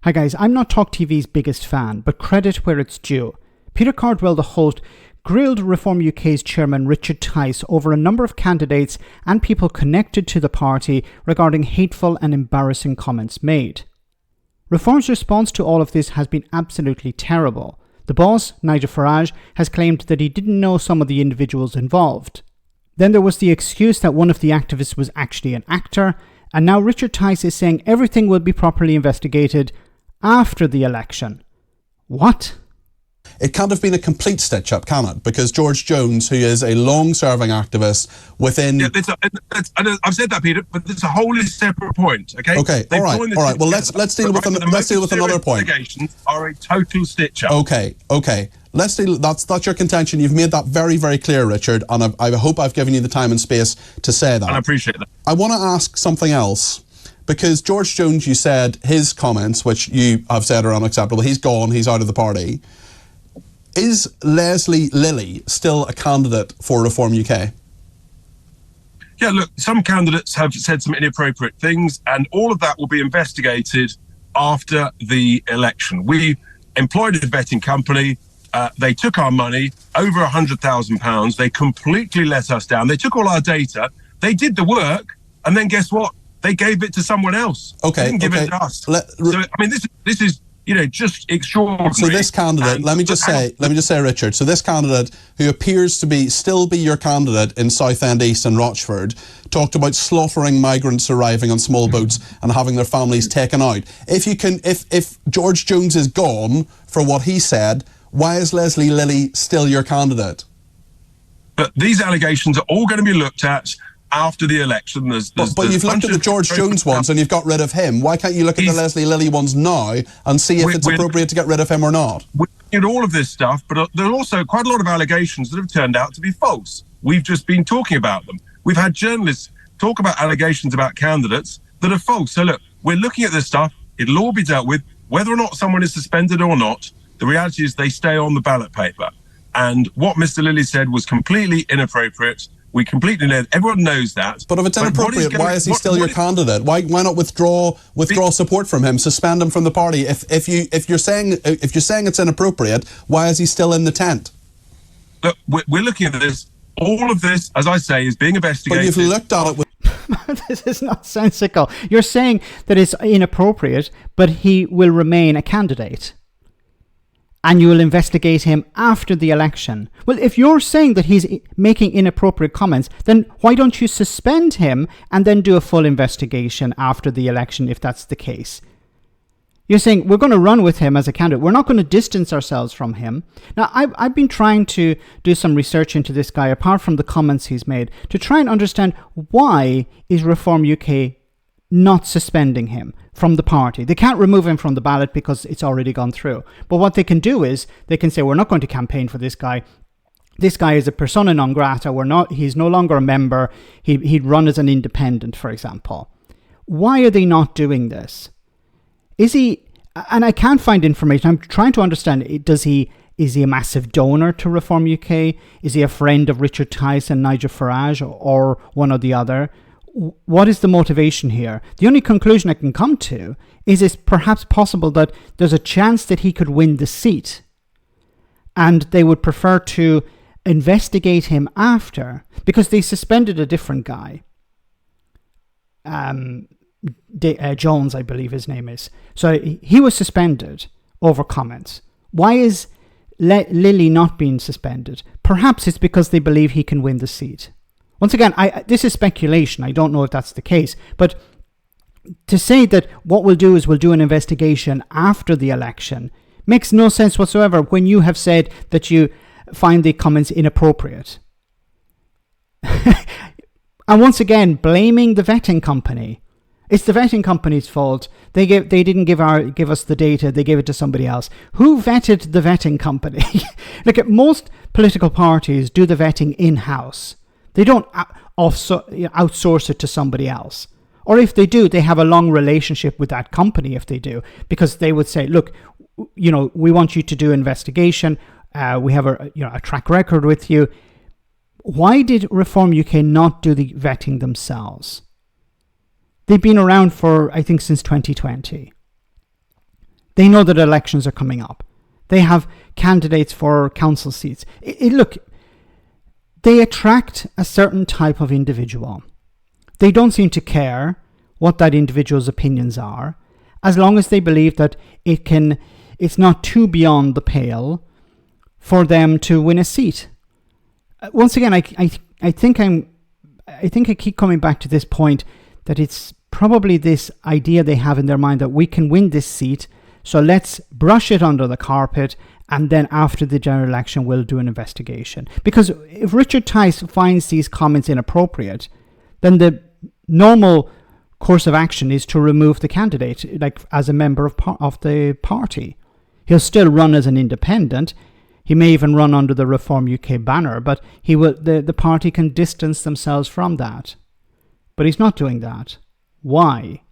Hi guys, I'm not Talk TV's biggest fan, but credit where it's due. Peter Cardwell, the host, grilled Reform UK's chairman Richard Tice over a number of candidates and people connected to the party regarding hateful and embarrassing comments made. Reform's response to all of this has been absolutely terrible. The boss, Nigel Farage, has claimed that he didn't know some of the individuals involved. Then there was the excuse that one of the activists was actually an actor, and now Richard Tice is saying everything will be properly investigated after the election. What? It can't have been a complete stitch-up, can it? Because George Jones, who is a long-serving activist within... Yeah, I've said that, Peter, but it's a wholly separate point, okay? Okay, all right. Well, let's deal with another point. Allegations are a total stitch-up. Okay. Let's deal... That's your contention. You've made that very, very clear, Richard, and I hope I've given you the time and space to say that. And I appreciate that. I want to ask something else. Because George Jones, you said his comments, which you have said are unacceptable, he's gone, he's out of the party. Is Leslie Lilly still a candidate for Reform UK? Yeah, look, some candidates have said some inappropriate things, and all of that will be investigated after the election. We employed a vetting company. They took our money, over £100,000. They completely let us down. They took all our data. They did the work, and then guess what? They gave it to someone else. Okay, they didn't give it to us. So, I mean, this is just extraordinary. So this candidate, let me just say, Richard. So this candidate, who appears to still be your candidate in Southend East and Rochford, talked about slaughtering migrants arriving on small boats and having their families taken out. If George Jones is gone for what he said, why is Leslie Lilly still your candidate? But these allegations are all going to be looked at after the election. But you've looked at the George Jones ones and you've got rid of him. Why can't you look at the Leslie Lilly ones now and see if it's appropriate to get rid of him or not? We did all of this stuff, but there are also quite a lot of allegations that have turned out to be false. We've just been talking about them. We've had journalists talk about allegations about candidates that are false. So look, we're looking at this stuff. It'll all be dealt with. Whether or not someone is suspended or not, the reality is they stay on the ballot paper. And what Mr. Lilly said was completely inappropriate. We completely know. Everyone knows that. But if it's inappropriate, why is he still your candidate? Why not withdraw support from him, suspend him from the party? If you're saying it's inappropriate, why is he still in the tent? Look, we're looking at this. All of this, as I say, is being investigated. But you've looked at it with... This is nonsensical. You're saying that it's inappropriate, but he will remain a candidate. And you will investigate him after the election. Well, if you're saying that he's making inappropriate comments, then why don't you suspend him and then do a full investigation after the election if that's the case? You're saying we're going to run with him as a candidate. We're not going to distance ourselves from him. Now, I've been trying to do some research into this guy, apart from the comments he's made, to try and understand why is Reform UK not suspending him from the party. They can't remove him from the ballot because it's already gone through. But what they can do is they can say, we're not going to campaign for this guy. This guy is a persona non grata. He's no longer a member. He'd run as an independent, for example. Why are they not doing this? Is he, and I can't find information. I'm trying to understand, is he a massive donor to Reform UK? Is he a friend of Richard Tice and Nigel Farage or one or the other? What is the motivation here? The only conclusion I can come to is it's perhaps possible that there's a chance that he could win the seat and they would prefer to investigate him after, because they suspended a different guy. Jones, I believe his name is. So he was suspended over comments. Why is Lilly not being suspended? Perhaps it's because they believe he can win the seat. Once again, this is speculation. I don't know if that's the case. But to say that what we'll do is we'll do an investigation after the election makes no sense whatsoever when you have said that you find the comments inappropriate. And once again, blaming the vetting company. It's the vetting company's fault. They didn't give us the data. They gave it to somebody else. Who vetted the vetting company? Look, at most political parties do the vetting in-house. They don't outsource it to somebody else. Or if they do, they have a long relationship with that company if they do, because they would say, look, we want you to do investigation. We have a track record with you. Why did Reform UK not do the vetting themselves? They've been around for, I think, since 2020. They know that elections are coming up. They have candidates for council seats. Look, they attract a certain type of individual. They don't seem to care what that individual's opinions are, as long as they believe that it's not too beyond the pale for them to win a seat. Once again, I think I keep coming back to this point that it's probably this idea they have in their mind that we can win this seat, so let's brush it under the carpet, and then after the general election we'll do an investigation. Because if Richard Tice finds these comments inappropriate, then the normal course of action is to remove the candidate, like as a member of the party. He'll still run as an independent. He may even run under the Reform UK banner, but the party can distance themselves from that. But he's not doing that. Why?